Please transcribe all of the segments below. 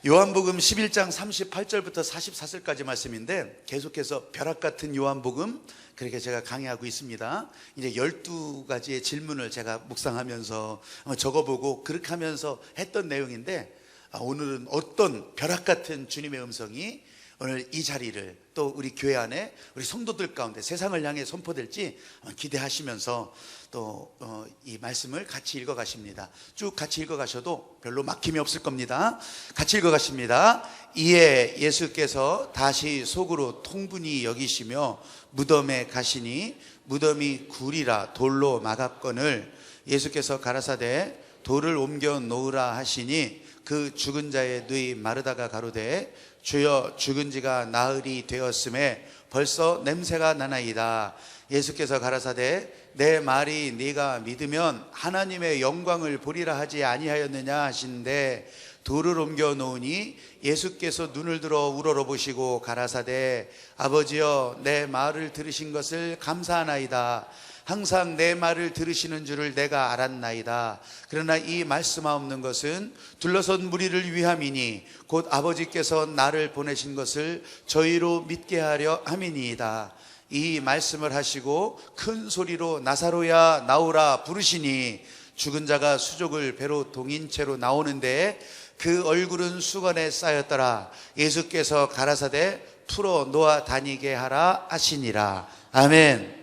요한복음 11장 38절부터 44절까지 말씀인데 계속해서 벼락 같은 요한복음 그렇게 제가 강의하고 있습니다. 이제 12가지의 질문을 제가 묵상하면서 적어보고 그렇게 하면서 했던 내용인데 오늘은 어떤 벼락 같은 주님의 음성이 오늘 이 자리를 또 우리 교회 안에 우리 성도들 가운데 세상을 향해 선포될지 기대하시면서 또 이 말씀을 같이 읽어가십니다. 쭉 같이 읽어가셔도 별로 막힘이 없을 겁니다. 같이 읽어가십니다. 이에 예수께서 다시 속으로 통분히 여기시며 무덤에 가시니 무덤이 굴이라 돌로 막았거늘 예수께서 가라사대 돌을 옮겨 놓으라 하시니 그 죽은 자의 눈이 마르다가 가로되 주여 죽은 지가 나흘이 되었음에 벌써 냄새가 나나이다. 예수께서 가라사대 내 말이 네가 믿으면 하나님의 영광을 보리라 하지 아니하였느냐 하신데 돌을 옮겨 놓으니 예수께서 눈을 들어 우러러보시고 가라사대 아버지여 내 말을 들으신 것을 감사하나이다. 항상 내 말을 들으시는 줄을 내가 알았나이다. 그러나 이 말씀하옵는 것은 둘러선 무리를 위함이니 곧 아버지께서 나를 보내신 것을 저희로 믿게 하려 함이니이다. 이 말씀을 하시고 큰 소리로 나사로야 나오라 부르시니 죽은 자가 수족을 배로 동인 채로 나오는데 그 얼굴은 수건에 쌓였더라. 예수께서 가라사대 풀어 놓아 다니게 하라 하시니라. 아멘.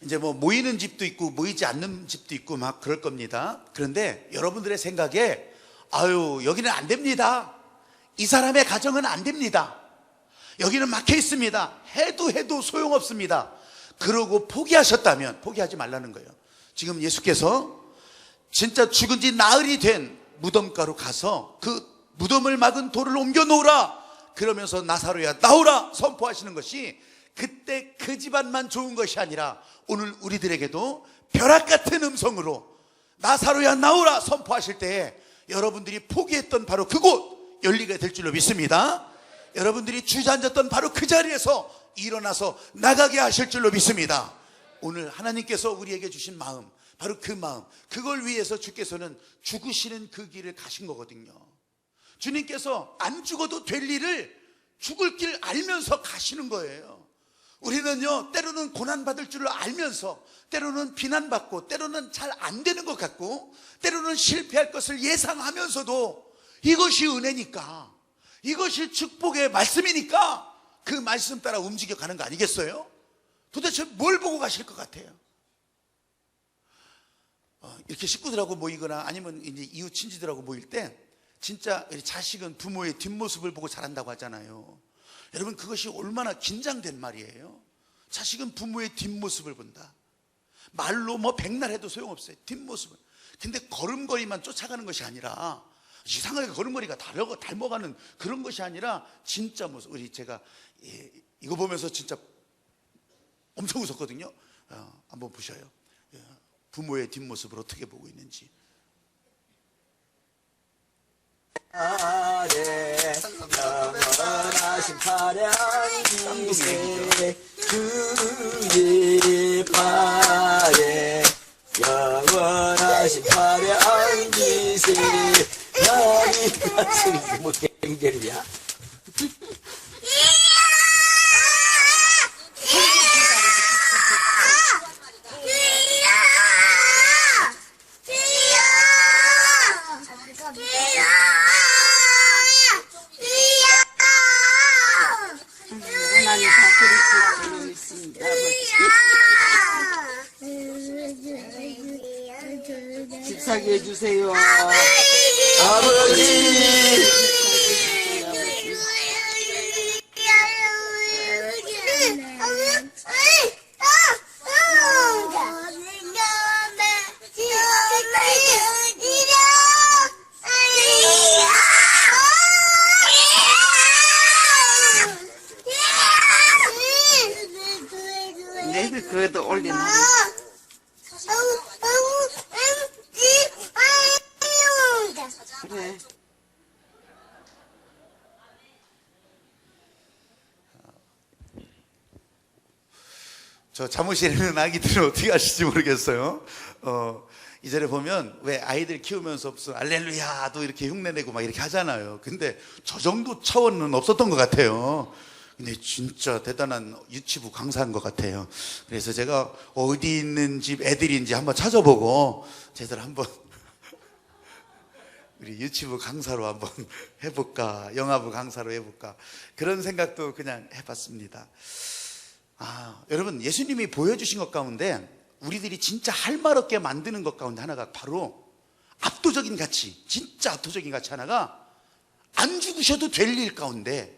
이제 뭐 모이는 집도 있고 모이지 않는 집도 있고 막 그럴 겁니다. 그런데 여러분들의 생각에 아유 여기는 안 됩니다. 이 사람의 가정은 안 됩니다. 여기는 막혀 있습니다. 해도 소용없습니다. 그러고 포기하셨다면 포기하지 말라는 거예요. 지금 예수께서 진짜 죽은 지 나흘이 된 무덤가로 가서 그 무덤을 막은 돌을 옮겨 놓으라 그러면서 나사로야 나오라 선포하시는 것이 그때 그 집안만 좋은 것이 아니라 오늘 우리들에게도 벼락 같은 음성으로 나사로야 나오라 선포하실 때에 여러분들이 포기했던 바로 그곳 열리게 될 줄로 믿습니다. 여러분들이 주저앉았던 바로 그 자리에서 일어나서 나가게 하실 줄로 믿습니다. 오늘 하나님께서 우리에게 주신 마음 바로 그 마음 그걸 위해서 주께서는 죽으시는 그 길을 가신 거거든요. 주님께서 안 죽어도 될 일을 죽을 길 알면서 가시는 거예요. 우리는요 때로는 고난받을 줄을 알면서 때로는 비난받고 때로는 잘 안 되는 것 같고 때로는 실패할 것을 예상하면서도 이것이 은혜니까 이것이 축복의 말씀이니까 그 말씀 따라 움직여가는 거 아니겠어요? 도대체 뭘 보고 가실 것 같아요? 이렇게 식구들하고 모이거나 아니면 이제 이웃 친지들하고 모일 때 진짜 자식은 부모의 뒷모습을 보고 자란다고 하잖아요. 여러분 그것이 얼마나 긴장된 말이에요. 자식은 부모의 뒷모습을 본다. 말로 뭐 백날 해도 소용없어요. 뒷모습을. 근데 걸음걸이만 쫓아가는 것이 아니라 이상하게 걸음걸이가 닮아가는 그런 것이 아니라 진짜 모습. 우리 제가 이거 보면서 진짜 엄청 웃었거든요. 한번 보셔요. 부모의 뒷모습을 어떻게 보고 있는지. 아래 영원하신 파량기세 그의 발에 영원하신 파량기세 나이 같은 뭐 갱결이야. 하나님 다 그리스도 있습니다. 집사게 해주세요. 아버지 네, 그래도 올리는 그래. 저 잠옷이 있는 아기들은 어떻게 하실지 모르겠어요. 이전에 보면 왜 아이들 키우면서 무슨 알렐루야도 이렇게 흉내내고 막 이렇게 하잖아요. 근데 저 정도 차원은 없었던 것 같아요. 근데 진짜 대단한 유치부 강사인 것 같아요. 그래서 제가 어디 있는 집 애들인지 한번 찾아보고 제대로 한번 우리 유치부 강사로 한번 해볼까, 영화부 강사로 해볼까, 그런 생각도 그냥 해봤습니다. 여러분, 예수님이 보여주신 것 가운데 우리들이 진짜 할 말 없게 만드는 것 가운데 하나가 바로 압도적인 가치, 진짜 압도적인 가치 하나가 안 죽으셔도 될 일 가운데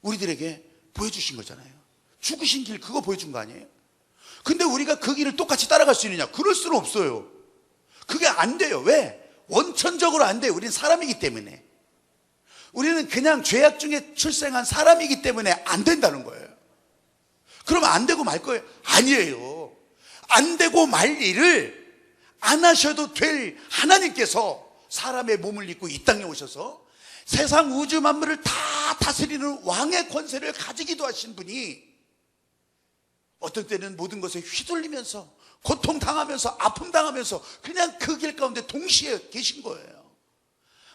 우리들에게 보여주신 거잖아요. 죽으신 길, 그거 보여준 거 아니에요? 근데 우리가 그 길을 똑같이 따라갈 수 있느냐? 그럴 수는 없어요. 그게 안 돼요. 왜? 원천적으로 안 돼요. 우리는 사람이기 때문에. 우리는 그냥 죄악 중에 출생한 사람이기 때문에 안 된다는 거예요. 그러면 안 되고 말 거예요? 아니에요. 안 되고 말 일을 안 하셔도 될 하나님께서 사람의 몸을 입고 이 땅에 오셔서 세상 우주 만물을 다 다스리는 왕의 권세를 가지기도 하신 분이 어떤 때는 모든 것에 휘둘리면서 고통당하면서 아픔당하면서 그냥 그 길 가운데 동시에 계신 거예요.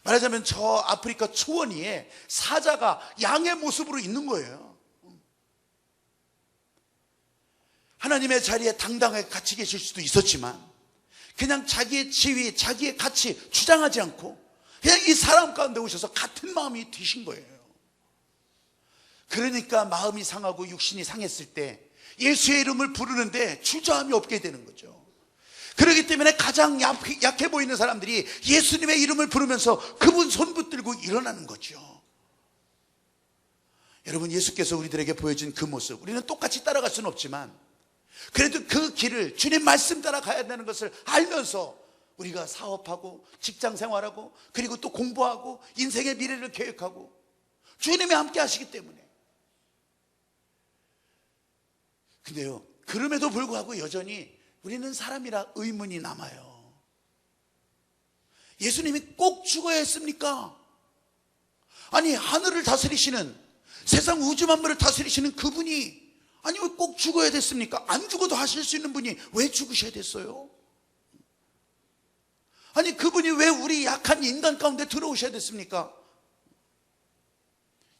말하자면 저 아프리카 초원위에 사자가 양의 모습으로 있는 거예요. 하나님의 자리에 당당하게 같이 계실 수도 있었지만 그냥 자기의 지위, 자기의 가치 주장하지 않고 그냥 이 사람 가운데 오셔서 같은 마음이 드신 거예요. 그러니까 마음이 상하고 육신이 상했을 때 예수의 이름을 부르는데 주저함이 없게 되는 거죠. 그렇기 때문에 가장 약해 보이는 사람들이 예수님의 이름을 부르면서 그분 손 붙들고 일어나는 거죠. 여러분, 예수께서 우리들에게 보여준 그 모습, 우리는 똑같이 따라갈 수는 없지만 그래도 그 길을 주님 말씀 따라 가야 되는 것을 알면서 우리가 사업하고 직장 생활하고 그리고 또 공부하고 인생의 미래를 계획하고 주님이 함께 하시기 때문에. 근데요, 그럼에도 불구하고 여전히 우리는 사람이라 의문이 남아요. 예수님이 꼭 죽어야 했습니까? 아니, 하늘을 다스리시는, 세상 우주 만물을 다스리시는 그분이 아니 왜 꼭 죽어야 됐습니까? 안 죽어도 하실 수 있는 분이 왜 죽으셔야 됐어요? 아니, 그분이 왜 우리 약한 인간 가운데 들어오셔야 됐습니까?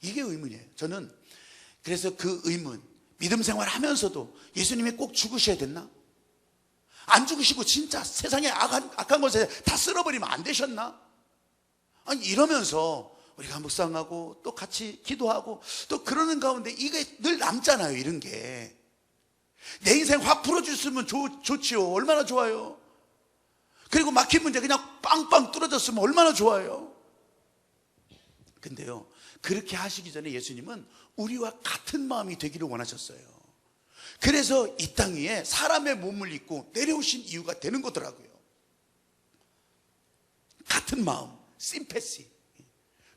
이게 의문이에요. 저는 그래서 그 의문, 믿음 생활하면서도 예수님이 꼭 죽으셔야 됐나? 안 죽으시고 진짜 세상에 악한 것에 다 쓸어버리면 안 되셨나? 아니, 이러면서 우리가 묵상하고 또 같이 기도하고 또 그러는 가운데 이게 늘 남잖아요. 이런 게 내 인생 확 풀어줬으면 좋지요. 얼마나 좋아요. 그리고 막힌 문제 그냥 빵빵 뚫어졌으면 얼마나 좋아요. 근데요, 그렇게 하시기 전에 예수님은 우리와 같은 마음이 되기를 원하셨어요. 그래서 이 땅 위에 사람의 몸을 입고 내려오신 이유가 되는 거더라고요. 같은 마음, 심패시,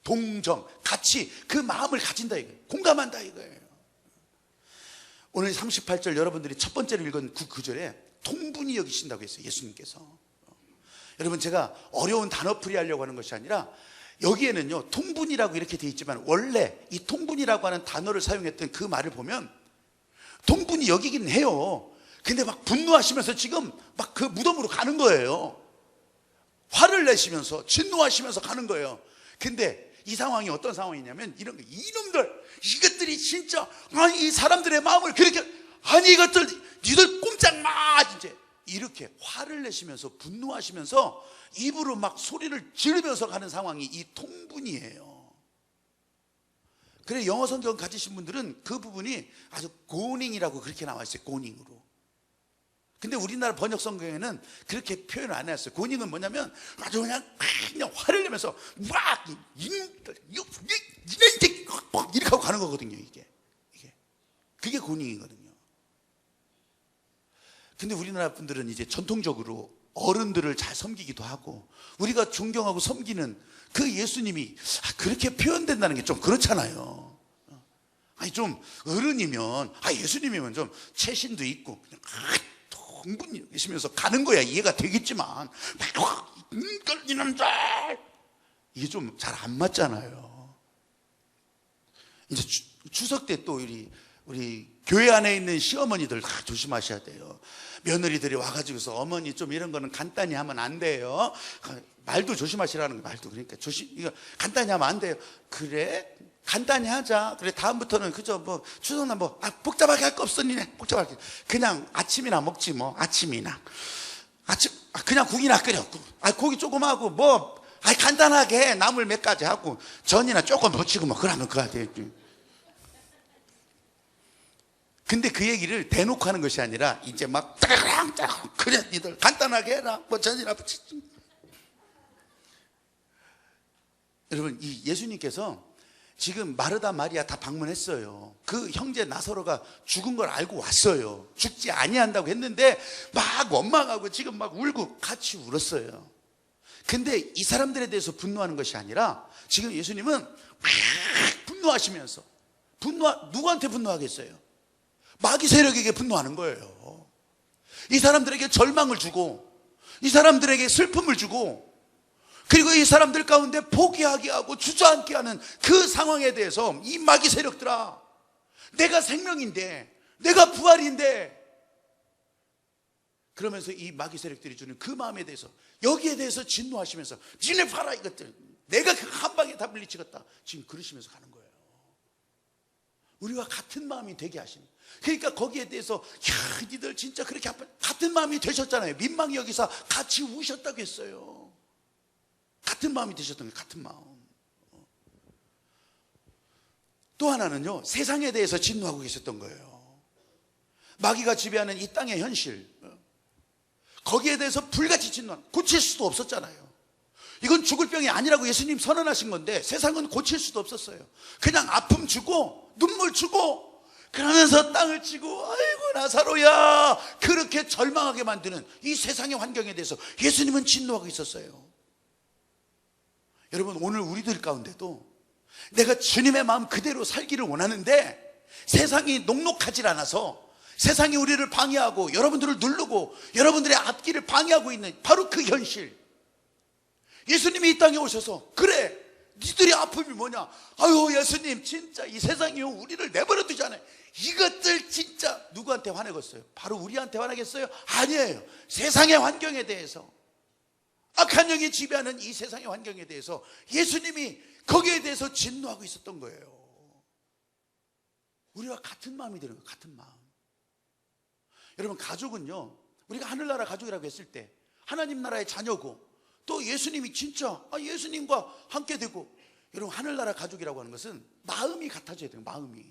동정, 같이 그 마음을 가진다 이거예요. 공감한다 이거예요. 오늘 38절 여러분들이 첫 번째로 읽은 그 구절에 통분히 여기신다고 했어요. 예수님께서. 여러분, 제가 어려운 단어풀이 하려고 하는 것이 아니라 여기에는요, 통분이라고 이렇게 되어 있지만 원래 이 통분이라고 하는 단어를 사용했던 그 말을 보면 통분이 여기긴 해요. 근데 막 분노하시면서 지금 막 그 무덤으로 가는 거예요. 화를 내시면서 진노하시면서 가는 거예요. 근데 이 상황이 어떤 상황이냐면 이런 거, 이놈들, 이것들이 진짜 아니 이 사람들의 마음을 그렇게, 아니 이것들 니들 꼼짝 마, 이제 이렇게 화를 내시면서 분노하시면서 입으로 막 소리를 지르면서 가는 상황이 이 통분이에요. 그래 영어 성경 가지신 분들은 그 부분이 아주 고닝이라고 그렇게 나와 있어요. 고닝으로. 근데 우리나라 번역 성경에는 그렇게 표현을 안 해놨어요. 고닝은 뭐냐면 아주 그냥 화를 내면서 막 이렇게 하고 가는 거거든요. 이게 그게 고닝이거든요. 근데 우리나라 분들은 이제 전통적으로 어른들을 잘 섬기기도 하고 우리가 존경하고 섬기는 그 예수님이 그렇게 표현된다는 게 좀 그렇잖아요. 아니 좀 어른이면 예수님이면 좀 체신도 있고 그냥 충분히 계시면서 가는 거야 이해가 되겠지만 이놈들 이게 좀 잘 안 맞잖아요. 이제 추석 때 또 우리 교회 안에 있는 시어머니들 다 조심하셔야 돼요. 며느리들이 와가지고서 어머니 좀 이런 거는 간단히 하면 안 돼요. 말도 조심하시라는 거예요. 말도. 그러니까 이거 간단히 하면 안 돼요. 그래? 간단히 하자. 그래, 다음부터는 그저 뭐 추석날 뭐 복잡하게 할 거 없으니 복잡하게 그냥 아침이나 먹지 뭐. 아침이나 그냥 국이나 끓여. 고기 조금 하고 뭐 간단하게 해. 나물 몇 가지 하고 전이나 조금 붙이고 뭐 그러면 그거 되지. 근데 그 얘기를 대놓고 하는 것이 아니라 이제 막 짜라랑 그래 니들 간단하게 해라. 뭐 전이나 붙이지. 여러분, 이 예수님께서 지금 마르다 마리아 다 방문했어요. 그 형제 나사로가 죽은 걸 알고 왔어요. 죽지 아니한다고 했는데 막 원망하고 지금 막 울고 같이 울었어요. 근데 이 사람들에 대해서 분노하는 것이 아니라 지금 예수님은 막 분노하시면서 누구한테 분노하겠어요? 마귀 세력에게 분노하는 거예요. 이 사람들에게 절망을 주고 이 사람들에게 슬픔을 주고 그리고 이 사람들 가운데 포기하게 하고 주저앉게 하는 그 상황에 대해서 이 마귀 세력들아, 내가 생명인데, 내가 부활인데, 그러면서 이 마귀 세력들이 주는 그 마음에 대해서, 여기에 대해서 진노하시면서 니네 봐라 이것들, 내가 그 한 방에 다 물리치겠다, 지금 그러시면서 가는 거예요. 우리와 같은 마음이 되게 하시는. 그러니까 거기에 대해서 야 니들 진짜 그렇게 같은 마음이 되셨잖아요. 민망히 여기서 같이 우셨다고 했어요. 같은 마음이 되셨던 거예요. 같은 마음. 또 하나는요, 세상에 대해서 진노하고 계셨던 거예요. 마귀가 지배하는 이 땅의 현실, 거기에 대해서 불같이 진노한, 고칠 수도 없었잖아요. 이건 죽을 병이 아니라고 예수님 선언하신 건데 세상은 고칠 수도 없었어요. 그냥 아픔 주고 눈물 주고 그러면서 땅을 치고 아이고 나사로야 그렇게 절망하게 만드는 이 세상의 환경에 대해서 예수님은 진노하고 있었어요. 여러분, 오늘 우리들 가운데도 내가 주님의 마음 그대로 살기를 원하는데 세상이 녹록하지 않아서 세상이 우리를 방해하고 여러분들을 누르고 여러분들의 앞길을 방해하고 있는 바로 그 현실, 예수님이 이 땅에 오셔서 그래 니들의 아픔이 뭐냐, 아유 예수님 진짜 이 세상이 우리를 내버려 두지 않아요. 이것들 진짜 누구한테 화내겠어요? 바로 우리한테 화내겠어요? 아니에요. 세상의 환경에 대해서, 악한 영이 지배하는 이 세상의 환경에 대해서 예수님이 거기에 대해서 진노하고 있었던 거예요. 우리와 같은 마음이 되는 거예요. 같은 마음. 여러분, 가족은요, 우리가 하늘나라 가족이라고 했을 때 하나님 나라의 자녀고 또 예수님이 진짜 예수님과 함께 되고, 여러분 하늘나라 가족이라고 하는 것은 마음이 같아져야 돼요. 마음이.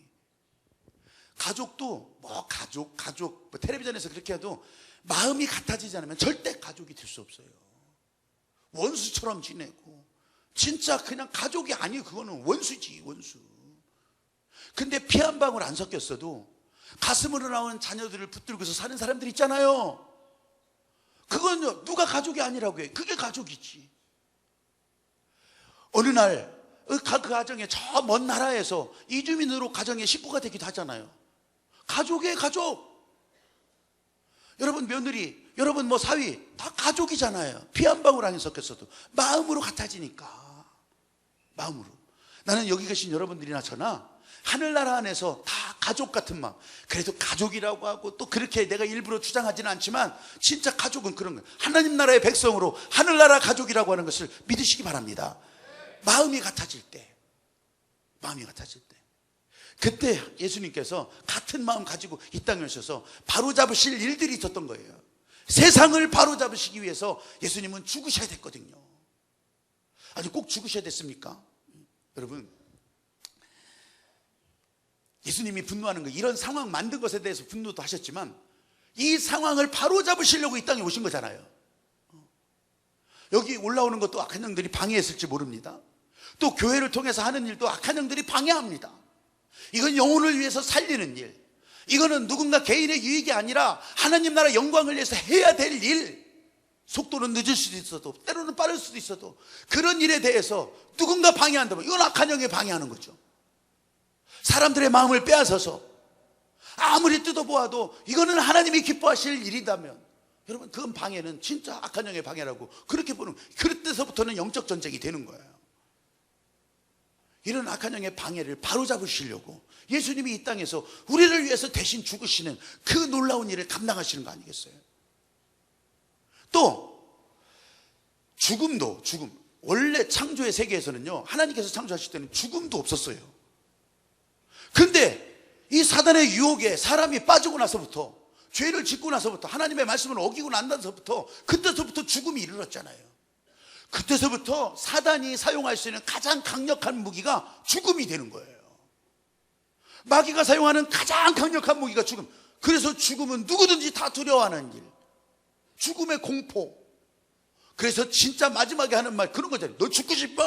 가족도 뭐 가족 뭐 텔레비전에서 그렇게 해도 마음이 같아지지 않으면 절대 가족이 될 수 없어요. 원수처럼 지내고 진짜 그냥 가족이 아니에요. 그거는 원수지, 원수. 근데 피 한 방울 안 섞였어도 가슴으로 나오는 자녀들을 붙들고서 사는 사람들 있잖아요. 그건요, 누가 가족이 아니라고 해요. 그게 가족이지. 어느 날 그 가정에 저 먼 나라에서 이주민으로 가정의 식구가 되기도 하잖아요. 가족의 가족. 여러분 며느리, 여러분 뭐 사위 다 가족이잖아요. 피 한 방울 안 섞였어도 마음으로 같아지니까. 마음으로. 나는 여기 계신 여러분들이나 저나 하늘나라 안에서 다 가족 같은 마음. 그래도 가족이라고 하고 또 그렇게 내가 일부러 주장하지는 않지만 진짜 가족은 그런 거예요. 하나님 나라의 백성으로 하늘나라 가족이라고 하는 것을 믿으시기 바랍니다. 마음이 같아질 때, 마음이 같아질 때, 그때 예수님께서 같은 마음 가지고 이 땅에 오셔서 바로잡으실 일들이 있었던 거예요. 세상을 바로잡으시기 위해서 예수님은 죽으셔야 됐거든요. 아니 꼭 죽으셔야 됐습니까? 여러분, 예수님이 분노하는 거, 이런 상황 만든 것에 대해서 분노도 하셨지만 이 상황을 바로잡으시려고 이 땅에 오신 거잖아요. 여기 올라오는 것도 악한 영들이 방해했을지 모릅니다. 또 교회를 통해서 하는 일도 악한 영들이 방해합니다. 이건 영혼을 위해서 살리는 일, 이거는 누군가 개인의 유익이 아니라 하나님 나라 영광을 위해서 해야 될 일. 속도는 늦을 수도 있어도 때로는 빠를 수도 있어도 그런 일에 대해서 누군가 방해한다면 이건 악한 영이 방해하는 거죠. 사람들의 마음을 빼앗아서 아무리 뜯어보아도 이거는 하나님이 기뻐하실 일이다면, 여러분 그건 방해는 진짜 악한 영의 방해라고 그렇게 보는, 그때서부터는 영적 전쟁이 되는 거예요. 이런 악한 영의 방해를 바로잡으시려고 예수님이 이 땅에서 우리를 위해서 대신 죽으시는 그 놀라운 일을 감당하시는 거 아니겠어요? 또 죽음, 원래 창조의 세계에서는요, 하나님께서 창조하실 때는 죽음도 없었어요. 근데 이 사단의 유혹에 사람이 빠지고 나서부터, 죄를 짓고 나서부터, 하나님의 말씀을 어기고 난 나서부터, 그때서부터 죽음이 이르렀잖아요. 그때서부터 사단이 사용할 수 있는 가장 강력한 무기가 죽음이 되는 거예요. 마귀가 사용하는 가장 강력한 무기가 죽음. 그래서 죽음은 누구든지 다 두려워하는 일, 죽음의 공포. 그래서 진짜 마지막에 하는 말 그런 거잖아요. 너 죽고 싶어?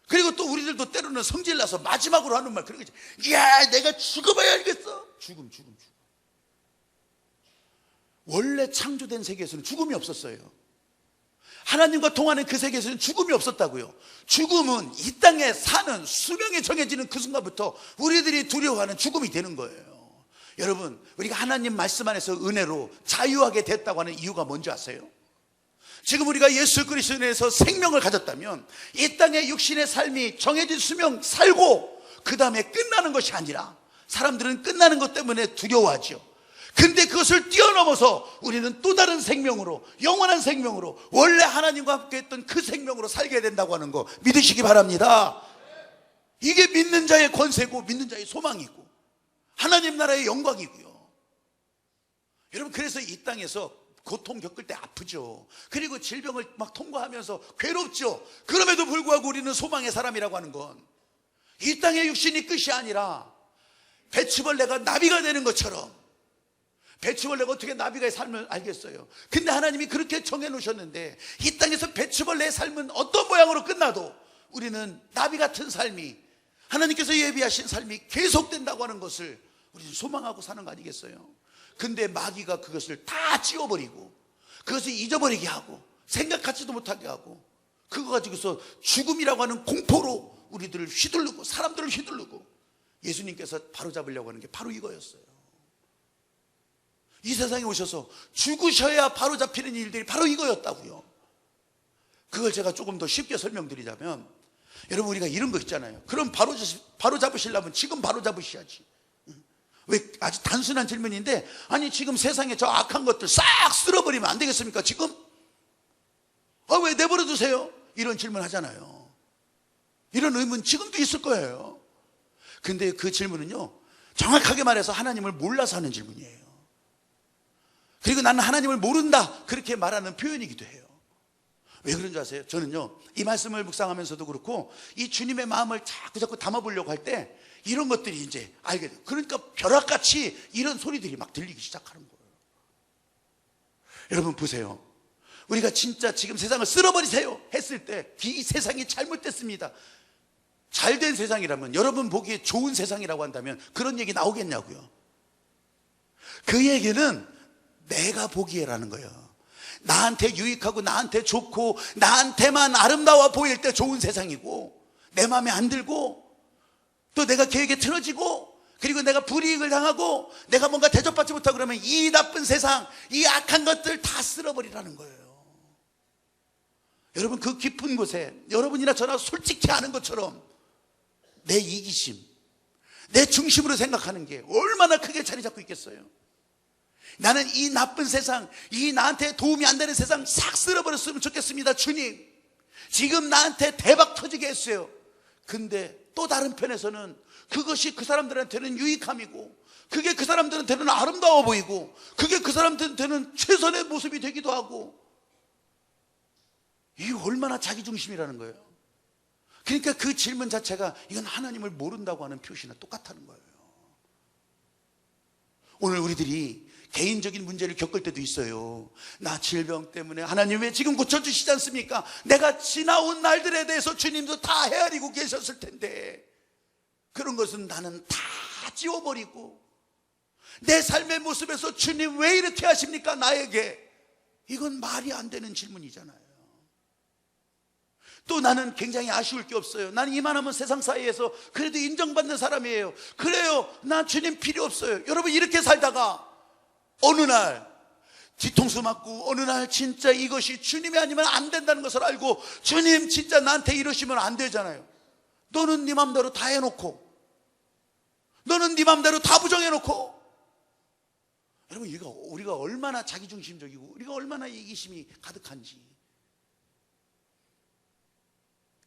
그리고 또 우리들도 때로는 성질나서 마지막으로 하는 말 그런 거지. 야, 내가 죽어봐야 알겠어. 죽음. 원래 창조된 세계에서는 죽음이 없었어요. 하나님과 통하는 그 세계에서는 죽음이 없었다고요. 죽음은 이 땅에 사는 수명이 정해지는 그 순간부터 우리들이 두려워하는 죽음이 되는 거예요. 여러분, 우리가 하나님 말씀 안에서 은혜로 자유하게 됐다고 하는 이유가 뭔지 아세요? 지금 우리가 예수 그리스도에 대해서 생명을 가졌다면 이 땅의 육신의 삶이 정해진 수명 살고 그 다음에 끝나는 것이 아니라, 사람들은 끝나는 것 때문에 두려워하죠. 근데 그것을 뛰어넘어서 우리는 또 다른 생명으로, 영원한 생명으로, 원래 하나님과 함께 했던 그 생명으로 살게 된다고 하는 거 믿으시기 바랍니다. 이게 믿는 자의 권세고 믿는 자의 소망이고 하나님 나라의 영광이고요. 여러분, 그래서 이 땅에서 고통 겪을 때 아프죠. 그리고 질병을 막 통과하면서 괴롭죠. 그럼에도 불구하고 우리는 소망의 사람이라고 하는 건, 이 땅의 육신이 끝이 아니라 배추벌레가 나비가 되는 것처럼, 배추벌레가 어떻게 나비가의 삶을 알겠어요? 근데 하나님이 그렇게 정해놓으셨는데, 이 땅에서 배추벌레의 삶은 어떤 모양으로 끝나도 우리는 나비 같은 삶이, 하나님께서 예비하신 삶이 계속된다고 하는 것을 우리는 소망하고 사는 거 아니겠어요? 근데 마귀가 그것을 다 지워버리고 그것을 잊어버리게 하고 생각하지도 못하게 하고, 그거 가지고서 죽음이라고 하는 공포로 우리들을 휘둘르고 사람들을 휘둘르고, 예수님께서 바로잡으려고 하는 게 바로 이거였어요. 이 세상에 오셔서 죽으셔야 바로잡히는 일들이 바로 이거였다고요. 그걸 제가 조금 더 쉽게 설명드리자면, 여러분, 우리가 이런 거 있잖아요. 그럼 바로 잡으시려면 지금 바로 잡으셔야지. 왜? 아주 단순한 질문인데, 아니 지금 세상에 저 악한 것들 싹 쓸어버리면 안 되겠습니까? 지금? 왜 내버려 두세요? 이런 질문 하잖아요. 이런 의문 지금도 있을 거예요. 근데 그 질문은요, 정확하게 말해서 하나님을 몰라서 하는 질문이에요. 그리고 나는 하나님을 모른다, 그렇게 말하는 표현이기도 해요. 왜 그런 줄 아세요? 저는요, 이 말씀을 묵상하면서도 그렇고 이 주님의 마음을 자꾸 담아보려고 할 때 이런 것들이 이제 알게 돼요. 그러니까 벼락같이 이런 소리들이 막 들리기 시작하는 거예요. 여러분 보세요. 우리가 진짜 지금 세상을 쓸어버리세요 했을 때 이 세상이 잘못됐습니다. 잘된 세상이라면, 여러분 보기에 좋은 세상이라고 한다면 그런 얘기 나오겠냐고요. 그 얘기는 내가 보기에라는 거예요. 나한테 유익하고 나한테 좋고 나한테만 아름다워 보일 때 좋은 세상이고, 내 마음에 안 들고 또 내가 계획에 틀어지고, 그리고 내가 불이익을 당하고 내가 뭔가 대접받지 못하고 그러면 이 나쁜 세상, 이 악한 것들 다 쓸어버리라는 거예요. 여러분, 그 깊은 곳에 여러분이나 저나 솔직히 아는 것처럼 내 이기심, 내 중심으로 생각하는 게 얼마나 크게 자리 잡고 있겠어요? 나는 이 나쁜 세상, 이 나한테 도움이 안 되는 세상 싹 쓸어버렸으면 좋겠습니다. 주님, 지금 나한테 대박 터지게 했어요. 근데 또 다른 편에서는 그것이 그 사람들한테는 유익함이고, 그게 그 사람들한테는 아름다워 보이고, 그게 그 사람들한테는 최선의 모습이 되기도 하고, 이게 얼마나 자기중심이라는 거예요. 그러니까 그 질문 자체가 이건 하나님을 모른다고 하는 표시나 똑같다는 거예요. 오늘 우리들이 개인적인 문제를 겪을 때도 있어요. 나 질병 때문에 하나님 왜 지금 고쳐주시지 않습니까? 내가 지나온 날들에 대해서 주님도 다 헤아리고 계셨을 텐데, 그런 것은 나는 다 지워버리고 내 삶의 모습에서 주님 왜 이렇게 하십니까 나에게? 이건 말이 안 되는 질문이잖아요. 또 나는 굉장히 아쉬울 게 없어요. 나는 이만하면 세상 사이에서 그래도 인정받는 사람이에요. 그래요, 나 주님 필요 없어요. 여러분, 이렇게 살다가 어느 날 뒤통수 맞고 어느 날 진짜 이것이 주님이 아니면 안 된다는 것을 알고 주님 진짜 나한테 이러시면 안 되잖아요. 너는 네 맘대로 다 해놓고, 너는 네 맘대로 다 부정해놓고. 여러분, 우리가 얼마나 자기중심적이고 우리가 얼마나 이기심이 가득한지.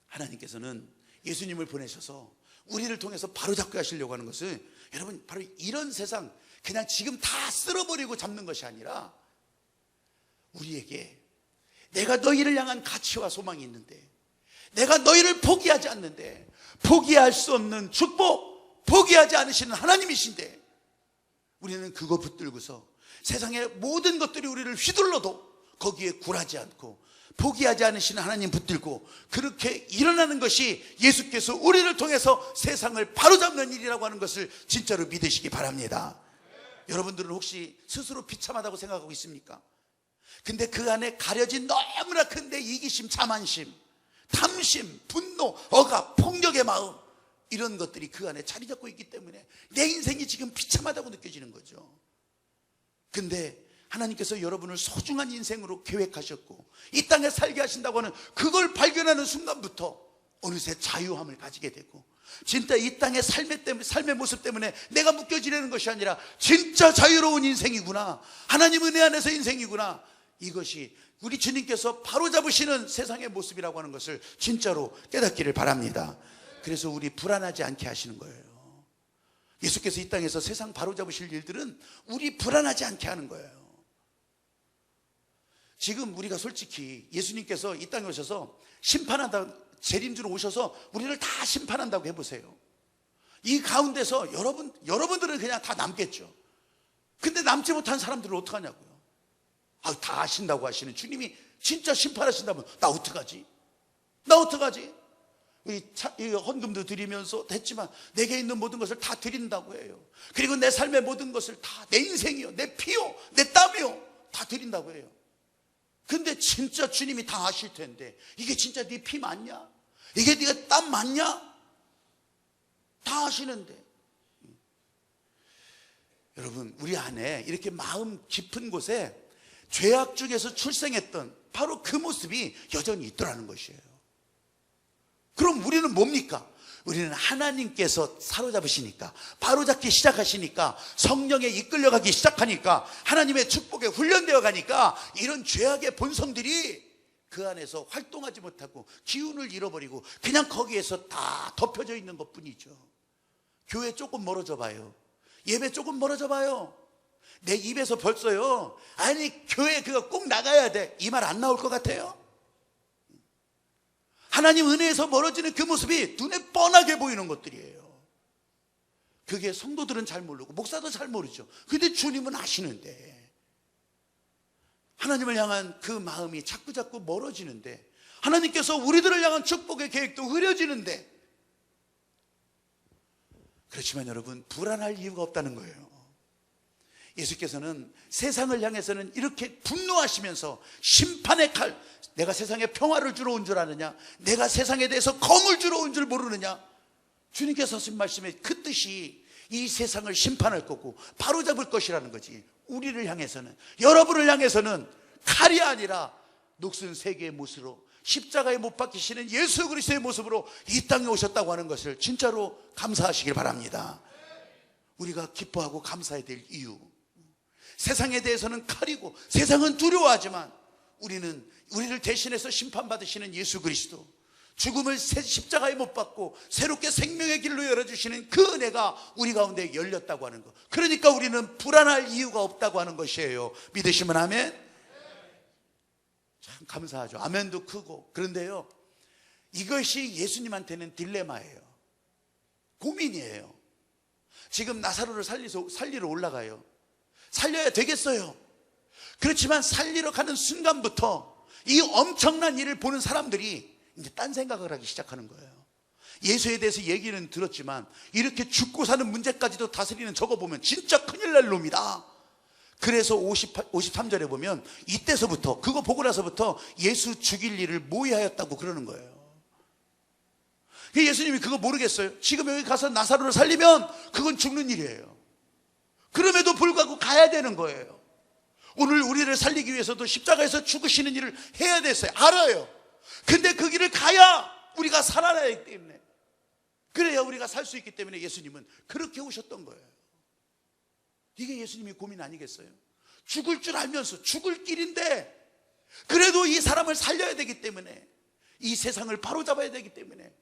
하나님께서는 예수님을 보내셔서 우리를 통해서 바로잡게 하시려고 하는 것은, 여러분, 바로 이런 세상 그냥 지금 다 쓸어버리고 잡는 것이 아니라 우리에게 내가 너희를 향한 가치와 소망이 있는데, 내가 너희를 포기하지 않는데, 포기할 수 없는 축복, 포기하지 않으시는 하나님이신데, 우리는 그거 붙들고서 세상의 모든 것들이 우리를 휘둘러도 거기에 굴하지 않고 포기하지 않으시는 하나님 붙들고 그렇게 일어나는 것이 예수께서 우리를 통해서 세상을 바로잡는 일이라고 하는 것을 진짜로 믿으시기 바랍니다. 여러분들은 혹시 스스로 비참하다고 생각하고 있습니까? 근데 그 안에 가려진 너무나 큰 내 이기심, 자만심, 탐심, 분노, 억압, 폭력의 마음, 이런 것들이 그 안에 자리 잡고 있기 때문에 내 인생이 지금 비참하다고 느껴지는 거죠. 근데 하나님께서 여러분을 소중한 인생으로 계획하셨고 이 땅에 살게 하신다고 하는 그걸 발견하는 순간부터 어느새 자유함을 가지게 되고, 진짜 이 땅의 삶의 모습 때문에 내가 묶여지려는 것이 아니라 진짜 자유로운 인생이구나, 하나님 은혜 안에서 인생이구나, 이것이 우리 주님께서 바로잡으시는 세상의 모습이라고 하는 것을 진짜로 깨닫기를 바랍니다. 그래서 우리 불안하지 않게 하시는 거예요. 예수께서 이 땅에서 세상 바로잡으실 일들은 우리 불안하지 않게 하는 거예요. 지금 우리가 솔직히 예수님께서 이 땅에 오셔서 심판한다, 재림주로 오셔서 우리를 다 심판한다고 해보세요. 이 가운데서 여러분들은 그냥 다 남겠죠. 근데 남지 못한 사람들은 어떡하냐고요. 다 아신다고 하시는 주님이 진짜 심판하신다면 나 어떡하지? 나 어떡하지? 이 헌금도 드리면서 됐지만 내게 있는 모든 것을 다 드린다고 해요. 그리고 내 삶의 모든 것을 다, 내 인생이요, 내 피요, 내 땀이요, 다 드린다고 해요. 근데 진짜 주님이 다 아실 텐데 이게 진짜 네 피 맞냐? 이게 네가 땀 맞냐? 다 아시는데. 여러분, 우리 안에 이렇게 마음 깊은 곳에 죄악 중에서 출생했던 바로 그 모습이 여전히 있더라는 것이에요. 그럼 우리는 뭡니까? 우리는 하나님께서 사로잡으시니까, 바로잡기 시작하시니까, 성령에 이끌려가기 시작하니까, 하나님의 축복에 훈련되어 가니까 이런 죄악의 본성들이 그 안에서 활동하지 못하고 기운을 잃어버리고 그냥 거기에서 다 덮여져 있는 것뿐이죠. 교회 조금 멀어져 봐요. 예배 조금 멀어져 봐요. 내 입에서 벌써요, 아니 교회 그거 꼭 나가야 돼, 이 말 안 나올 것 같아요. 하나님 은혜에서 멀어지는 그 모습이 눈에 뻔하게 보이는 것들이에요. 그게 성도들은 잘 모르고 목사도 잘 모르죠. 근데 주님은 아시는데, 하나님을 향한 그 마음이 자꾸자꾸 멀어지는데, 하나님께서 우리들을 향한 축복의 계획도 흐려지는데, 그렇지만 여러분, 불안할 이유가 없다는 거예요. 예수께서는 세상을 향해서는 이렇게 분노하시면서 심판의 칼, 내가 세상에 평화를 주러 온 줄 아느냐, 내가 세상에 대해서 검을 주러 온 줄 모르느냐. 주님께서 하신 말씀에 그 뜻이 이 세상을 심판할 거고 바로잡을 것이라는 거지. 우리를 향해서는, 여러분을 향해서는 칼이 아니라 녹슨 세계의 모습으로, 십자가에 못 박히시는 예수 그리스도의 모습으로 이 땅에 오셨다고 하는 것을 진짜로 감사하시길 바랍니다. 우리가 기뻐하고 감사해야 될 이유, 세상에 대해서는 칼이고 세상은 두려워하지만 우리를 대신해서 심판받으시는 예수 그리스도, 죽음을 십자가에 못 박고 새롭게 생명의 길로 열어주시는 그 은혜가 우리 가운데 열렸다고 하는 것, 그러니까 우리는 불안할 이유가 없다고 하는 것이에요. 믿으시면 아멘. 참 감사하죠. 아멘도 크고. 그런데요, 이것이 예수님한테는 딜레마예요. 고민이에요. 지금 나사로를 살리러 올라가요. 살려야 되겠어요. 그렇지만 살리러 가는 순간부터 이 엄청난 일을 보는 사람들이 이제 딴 생각을 하기 시작하는 거예요. 예수에 대해서 얘기는 들었지만 이렇게 죽고 사는 문제까지도 다스리는 저거 보면 진짜 큰일 날 놈이다. 그래서 53절에 보면 이때서부터, 그거 보고 나서부터 예수 죽일 일을 모의하였다고 그러는 거예요. 예수님이 그거 모르겠어요. 지금 여기 가서 나사로를 살리면 그건 죽는 일이에요. 그럼에도 불구하고 가야 되는 거예요. 오늘 우리를 살리기 위해서도 십자가에서 죽으시는 일을 해야 됐어요. 알아요. 근데 그 길을 가야 우리가 살아나야 하기 때문에, 그래야 우리가 살 수 있기 때문에 예수님은 그렇게 오셨던 거예요. 이게 예수님의 고민 아니겠어요? 죽을 줄 알면서, 죽을 길인데 그래도 이 사람을 살려야 되기 때문에, 이 세상을 바로잡아야 되기 때문에,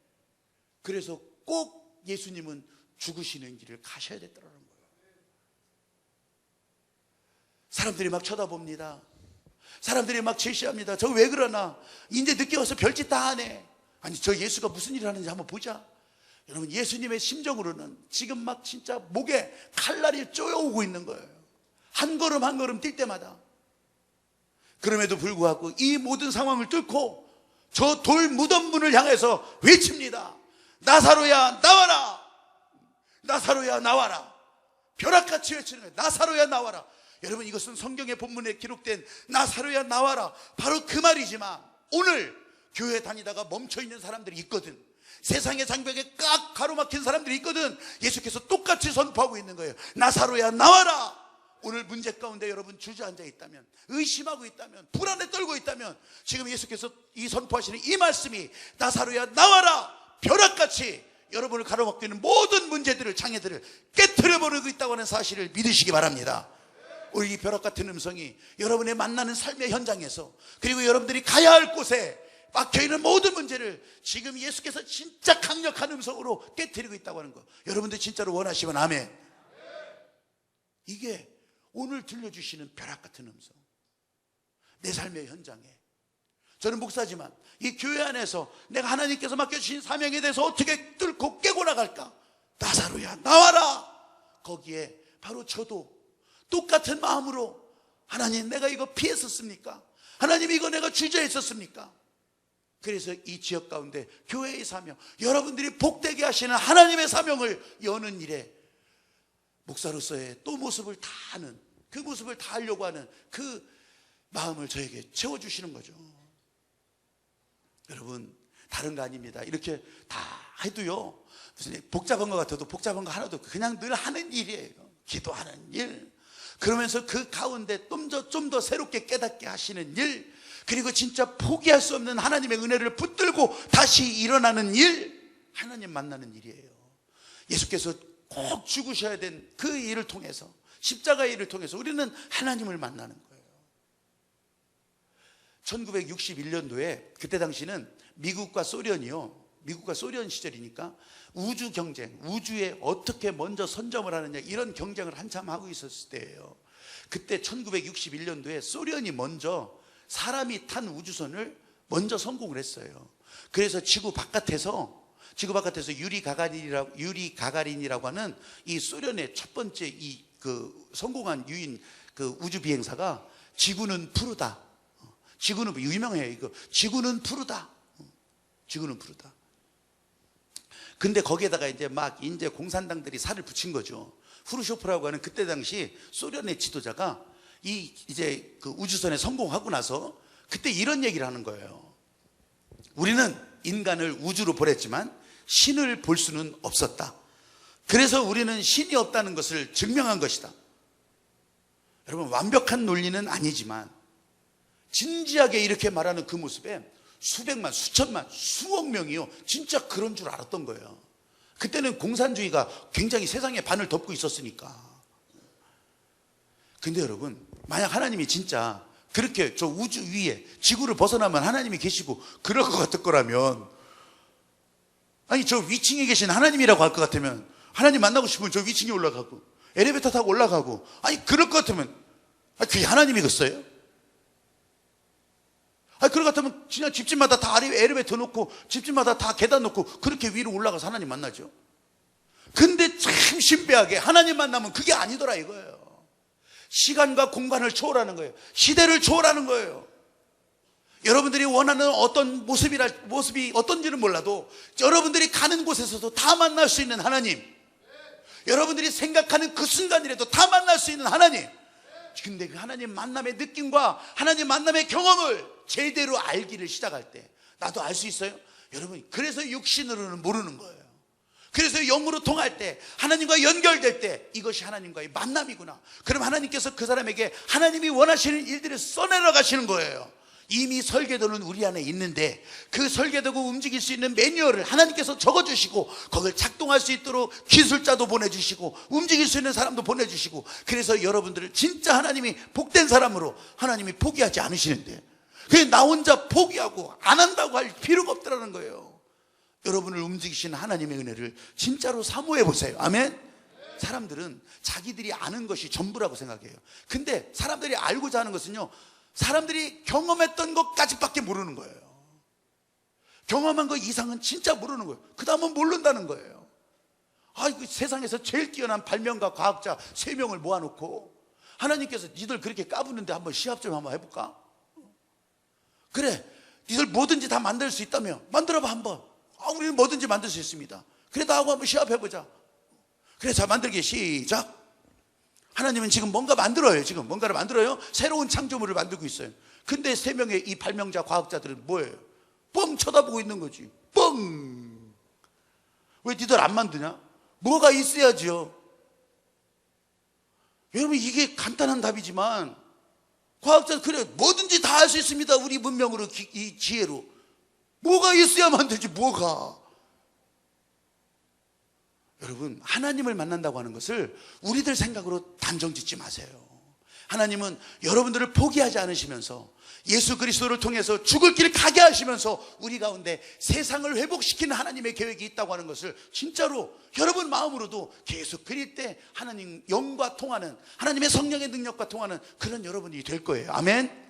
그래서 꼭 예수님은 죽으시는 길을 가셔야 됐더라는 거예요. 사람들이 막 쳐다봅니다. 사람들이 막 제시합니다. 저 왜 그러나? 이제 늦게 와서 별짓 다 하네. 아니, 저 예수가 무슨 일을 하는지 한번 보자. 여러분, 예수님의 심정으로는 지금 막 진짜 목에 칼날이 쪼여오고 있는 거예요. 한 걸음 한 걸음 뛸 때마다. 그럼에도 불구하고 이 모든 상황을 뚫고 저 돌 무덤 문을 향해서 외칩니다. 나사로야 나와라. 나사로야 나와라. 벼락같이 외치는 거예요. 나사로야 나와라. 여러분, 이것은 성경의 본문에 기록된 나사로야 나와라, 바로 그 말이지만, 오늘 교회 다니다가 멈춰있는 사람들이 있거든. 세상의 장벽에 꽉 가로막힌 사람들이 있거든. 예수께서 똑같이 선포하고 있는 거예요. 나사로야 나와라. 오늘 문제 가운데 여러분 주저앉아 있다면, 의심하고 있다면, 불안에 떨고 있다면, 지금 예수께서 이 선포하시는 이 말씀이 나사로야 나와라, 벼락같이 여러분을 가로막고 있는 모든 문제들을, 장애들을 깨트려버리고 있다고 하는 사실을 믿으시기 바랍니다. 우리 이 벼락 같은 음성이 여러분의 만나는 삶의 현장에서, 그리고 여러분들이 가야 할 곳에 막혀있는 모든 문제를 지금 예수께서 진짜 강력한 음성으로 깨트리고 있다고 하는 거, 여러분들 진짜로 원하시면 아멘. 이게 오늘 들려주시는 벼락 같은 음성, 내 삶의 현장에. 저는 목사지만 이 교회 안에서 내가 하나님께서 맡겨주신 사명에 대해서 어떻게 뚫고 깨고 나갈까? 나사로야 나와라. 거기에 바로 저도 똑같은 마음으로, 하나님 내가 이거 피했었습니까? 하나님 이거 내가 주저했었습니까? 그래서 이 지역 가운데 교회의 사명, 여러분들이 복되게 하시는 하나님의 사명을 여는 일에 목사로서의 또 모습을 다하는, 그 모습을 다하려고 하는 그 마음을 저에게 채워주시는 거죠. 여러분, 다른 거 아닙니다. 이렇게 다 해도요, 무슨 복잡한 것 같아도 복잡한 거 하나도 없고 그냥 늘 하는 일이에요. 기도하는 일, 그러면서 그 가운데 좀 더 새롭게 깨닫게 하시는 일, 그리고 진짜 포기할 수 없는 하나님의 은혜를 붙들고 다시 일어나는 일, 하나님 만나는 일이에요. 예수께서 꼭 죽으셔야 된 그 일을 통해서, 십자가의 일을 통해서 우리는 하나님을 만나는 거예요. 1961년도에 그때 당시는 미국과 소련 시절이니까 우주 경쟁, 우주에 어떻게 먼저 선점을 하느냐, 이런 경쟁을 한참 하고 있었을 때예요. 그때 1961년도에 소련이 먼저 사람이 탄 우주선을 먼저 성공을 했어요. 그래서 지구 바깥에서 유리 가가린이라고 하는 이 소련의 첫 번째 성공한 유인 우주 비행사가 지구는 푸르다. 지구는 유명해요. 이거 지구는 푸르다. 지구는 푸르다. 근데 거기에다가 이제 공산당들이 살을 붙인 거죠. 후르쇼프라고 하는 그때 당시 소련의 지도자가 이제 그 우주선에 성공하고 나서 그때 이런 얘기를 하는 거예요. 우리는 인간을 우주로 보냈지만 신을 볼 수는 없었다. 그래서 우리는 신이 없다는 것을 증명한 것이다. 여러분, 완벽한 논리는 아니지만 진지하게 이렇게 말하는 그 모습에 수백만, 수천만, 수억 명이요, 진짜 그런 줄 알았던 거예요. 그때는 공산주의가 굉장히 세상의 반을 덮고 있었으니까. 근데 여러분, 만약 하나님이 진짜 그렇게 저 우주 위에 지구를 벗어나면 하나님이 계시고 그럴 것 같을 거라면, 아니 저 위층에 계신 하나님이라고 할 것 같으면, 하나님 만나고 싶으면 저 위층에 올라가고 엘리베이터 타고 올라가고, 아니 그럴 것 같으면, 그게 하나님이겠어요? 그럴 것 같으면 그냥 집집마다 다 엘리베이터 놓고 집집마다 다 계단 놓고 그렇게 위로 올라가서 하나님 만나죠. 근데 참 신비하게 하나님 만나면 그게 아니더라 이거예요. 시간과 공간을 초월하는 거예요. 시대를 초월하는 거예요. 여러분들이 원하는 어떤 모습이 어떤지는 몰라도 여러분들이 가는 곳에서도 다 만날 수 있는 하나님, 여러분들이 생각하는 그 순간이라도 다 만날 수 있는 하나님. 근데 그 하나님 만남의 느낌과 하나님 만남의 경험을 제대로 알기를 시작할 때, 나도 알 수 있어요? 여러분, 그래서 육신으로는 모르는 거예요. 그래서 영으로 통할 때, 하나님과 연결될 때 이것이 하나님과의 만남이구나. 그럼 하나님께서 그 사람에게 하나님이 원하시는 일들을 써내려 가시는 거예요. 이미 설계도는 우리 안에 있는데 그 설계되고 움직일 수 있는 매뉴얼을 하나님께서 적어주시고 그걸 작동할 수 있도록 기술자도 보내주시고 움직일 수 있는 사람도 보내주시고, 그래서 여러분들을 진짜 하나님이 복된 사람으로 하나님이 포기하지 않으시는데, 그게 나 혼자 포기하고 안 한다고 할 필요가 없다는 거예요. 여러분을 움직이시는 하나님의 은혜를 진짜로 사모해 보세요. 아멘. 사람들은 자기들이 아는 것이 전부라고 생각해요. 근데 사람들이 알고자 하는 것은요, 사람들이 경험했던 것까지밖에 모르는 거예요. 경험한 것 이상은 진짜 모르는 거예요. 그 다음은 모른다는 거예요. 아이고, 세상에서 제일 뛰어난 발명가 과학자 3명을 모아놓고 하나님께서 니들 그렇게 까부는데 한번 시합 좀 한번 해볼까? 그래, 니들 뭐든지 다 만들 수 있다며 만들어봐 한번. 우리는 뭐든지 만들 수 있습니다. 그래, 나하고 한번 시합해보자. 그래, 자, 만들기 시작. 하나님은 지금 뭔가 만들어요. 지금 뭔가를 만들어요. 새로운 창조물을 만들고 있어요. 근데 3명의 이 발명자 과학자들은 뭐예요? 뻥 쳐다보고 있는 거지. 뻥. 왜 니들 안 만드냐? 뭐가 있어야지요. 여러분, 이게 간단한 답이지만 과학자는 그래, 뭐든지 다 할 수 있습니다. 우리 문명으로, 이 지혜로. 뭐가 있어야만 되지, 뭐가. 여러분, 하나님을 만난다고 하는 것을 우리들 생각으로 단정 짓지 마세요. 하나님은 여러분들을 포기하지 않으시면서 예수 그리스도를 통해서 죽을 길 가게 하시면서 우리 가운데 세상을 회복시키는 하나님의 계획이 있다고 하는 것을 진짜로 여러분 마음으로도 계속 그릴 때 하나님 영과 통하는, 하나님의 성령의 능력과 통하는 그런 여러분이 될 거예요. 아멘.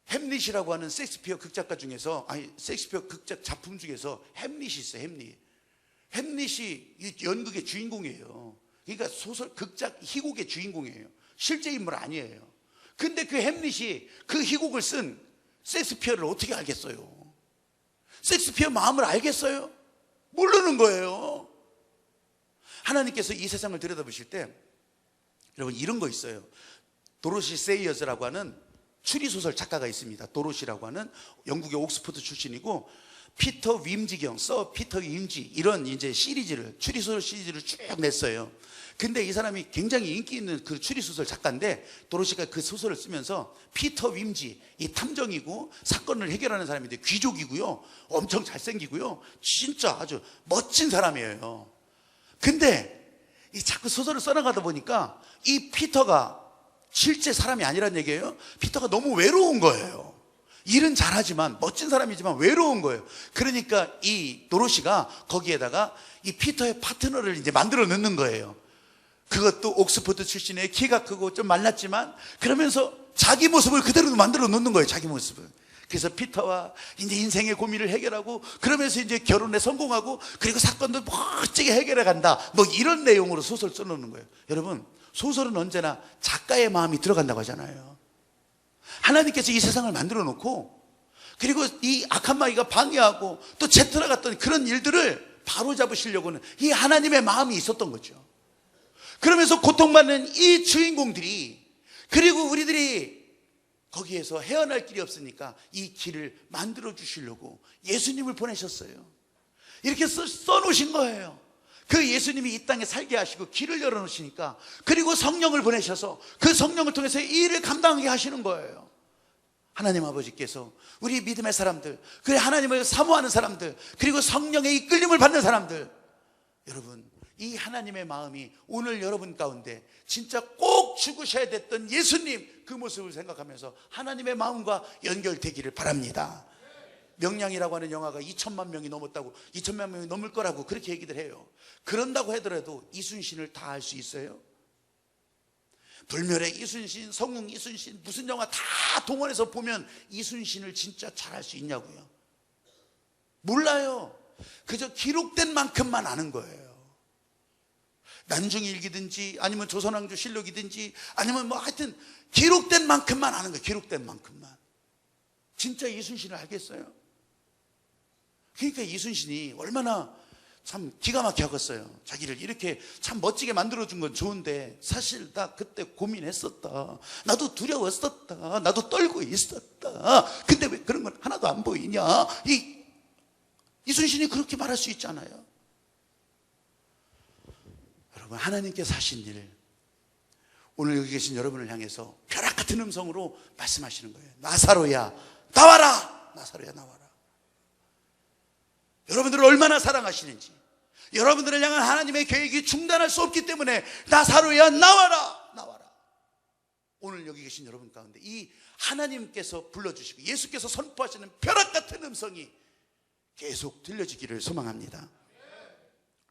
햄릿이라고 하는 셰익스피어 극작가 중에서, 셰익스피어 극작 작품 중에서 햄릿이 있어요. 햄릿이 연극의 주인공이에요. 그러니까 소설, 극작, 희곡의 주인공이에요. 실제 인물 아니에요. 근데 그 햄릿이 그 희곡을 쓴 셰익스피어를 어떻게 알겠어요? 셰익스피어 마음을 알겠어요? 모르는 거예요. 하나님께서 이 세상을 들여다보실 때 여러분, 이런 거 있어요. 도로시 세이어즈라고 하는 추리소설 작가가 있습니다. 도로시라고 하는 영국의 옥스퍼드 출신이고, 피터 윈지경, 서 피터 윈지, 이런 이제 시리즈를, 추리소설 시리즈를 쭉 냈어요. 근데 이 사람이 굉장히 인기 있는 그 추리소설 작가인데, 도로시가 그 소설을 쓰면서 피터 윈지, 이 탐정이고 사건을 해결하는 사람인데 귀족이고요, 엄청 잘생기고요, 진짜 아주 멋진 사람이에요. 근데 이 자꾸 소설을 써나가다 보니까 이 피터가 실제 사람이 아니란 얘기예요. 피터가 너무 외로운 거예요. 일은 잘하지만, 멋진 사람이지만 외로운 거예요. 그러니까 이 도로시가 거기에다가 이 피터의 파트너를 이제 만들어 넣는 거예요. 그것도 옥스퍼드 출신의, 키가 크고 좀 말랐지만 그러면서 자기 모습을 그대로 만들어 놓는 거예요. 자기 모습을. 그래서 피터와 이제 인생의 고민을 해결하고, 그러면서 이제 결혼에 성공하고, 그리고 사건도 멋지게 해결해 간다, 뭐 이런 내용으로 소설 써놓는 거예요. 여러분, 소설은 언제나 작가의 마음이 들어간다고 하잖아요. 하나님께서 이 세상을 만들어 놓고, 그리고 이 악한 마귀가 방해하고 또 제트라 같던 그런 일들을 바로잡으시려고는 이 하나님의 마음이 있었던 거죠. 그러면서 고통받는 이 주인공들이, 그리고 우리들이 거기에서 헤어날 길이 없으니까 이 길을 만들어 주시려고 예수님을 보내셨어요. 이렇게 써놓으신 거예요. 그 예수님이 이 땅에 살게 하시고 길을 열어놓으시니까, 그리고 성령을 보내셔서 그 성령을 통해서 이 일을 감당하게 하시는 거예요. 하나님 아버지께서 우리 믿음의 사람들, 그리고 하나님을 사모하는 사람들, 그리고 성령의 이끌림을 받는 사람들, 여러분, 이 하나님의 마음이 오늘 여러분 가운데 진짜 꼭 죽으셔야 됐던 예수님, 그 모습을 생각하면서 하나님의 마음과 연결되기를 바랍니다. 명량이라고 하는 영화가 2천만 명이 넘었다고, 2천만 명이 넘을 거라고 그렇게 얘기들 해요. 그런다고 하더라도 이순신을 다 할 수 있어요? 불멸의 이순신, 성웅 이순신, 무슨 영화 다 동원해서 보면 이순신을 진짜 잘할 수 있냐고요? 몰라요. 그저 기록된 만큼만 아는 거예요. 난중일기든지 아니면 조선왕조 실록이든지 아니면 뭐 하여튼 기록된 만큼만 아는 거예요. 기록된 만큼만. 진짜 이순신을 알겠어요? 그러니까 이순신이 얼마나 참 기가 막혀갔어요. 자기를 이렇게 참 멋지게 만들어준 건 좋은데, 사실 나 그때 고민했었다, 나도 두려웠었다, 나도 떨고 있었다, 근데 왜 그런 건 하나도 안 보이냐, 이 이순신이 그렇게 말할 수 있잖아요. 여러분, 하나님께서 하신 일, 오늘 여기 계신 여러분을 향해서 벼락 같은 음성으로 말씀하시는 거예요. 나사로야 나와라. 나사로야 나와라. 여러분들을 얼마나 사랑하시는지, 여러분들을 향한 하나님의 계획이 중단할 수 없기 때문에 나사로야 나와라. 나와라. 오늘 여기 계신 여러분 가운데 이 하나님께서 불러주시고 예수께서 선포하시는 벼락 같은 음성이 계속 들려지기를 소망합니다.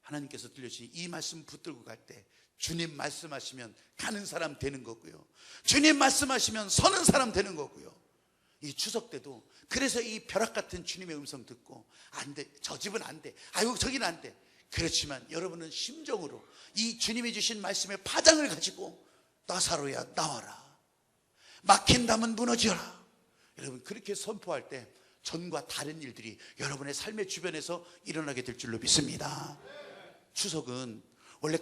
하나님께서 들려주신 이 말씀 붙들고 갈 때 주님 말씀하시면 가는 사람 되는 거고요, 주님 말씀하시면 서는 사람 되는 거고요. 이 추석 때도 그래서 이 벼락 같은 주님의 음성 듣고 안 돼, 저 집은 안 돼, 아이고 저기는 안 돼. 그렇지만 여러분은 심정으로 이 주님이 주신 말씀의 파장을 가지고 나사로야 나와라. 막힌 담은 무너져라. 여러분, 그렇게 선포할 때 전과 다른 일들이 여러분의 삶의 주변에서 일어나게 될 줄로 믿습니다. 추석은 원래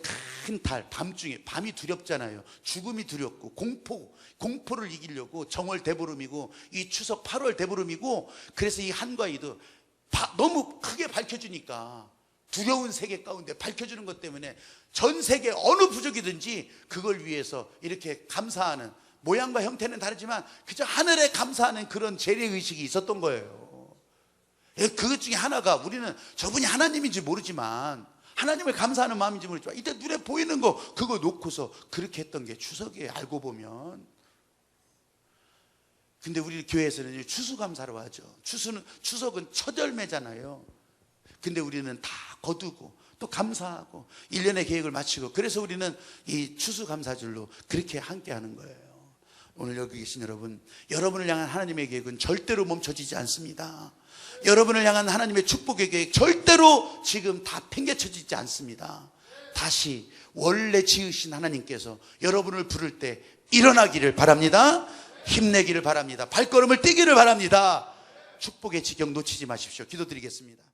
큰 달, 밤중에, 밤이 두렵잖아요. 죽음이 두렵고 공포를 이기려고 정월 대보름이고 이 추석 8월 대보름이고, 그래서 이 한과이도 너무 크게 밝혀주니까 두려운 세계 가운데 밝혀주는 것 때문에 전 세계 어느 부족이든지 그걸 위해서 이렇게 감사하는, 모양과 형태는 다르지만 그저 하늘에 감사하는 그런 재래의식이 있었던 거예요. 그것 중에 하나가, 우리는 저분이 하나님인지 모르지만 하나님을 감사하는 마음인지 모르지만 이때 눈에 보이는 거 그거 놓고서 그렇게 했던 게 추석이에요, 알고 보면. 근데 우리 교회에서는 추수감사로 하죠. 추석은 첫 열매잖아요. 근데 우리는 다 거두고 또 감사하고 1년의 계획을 마치고, 그래서 우리는 이 추수감사절로 그렇게 함께 하는 거예요. 오늘 여기 계신 여러분, 여러분을 향한 하나님의 계획은 절대로 멈춰지지 않습니다. 여러분을 향한 하나님의 축복의 계획 절대로 지금 다 팽개쳐지지 않습니다. 다시 원래 지으신 하나님께서 여러분을 부를 때 일어나기를 바랍니다. 힘내기를 바랍니다. 발걸음을 떼기를 바랍니다. 축복의 지경 놓치지 마십시오. 기도드리겠습니다.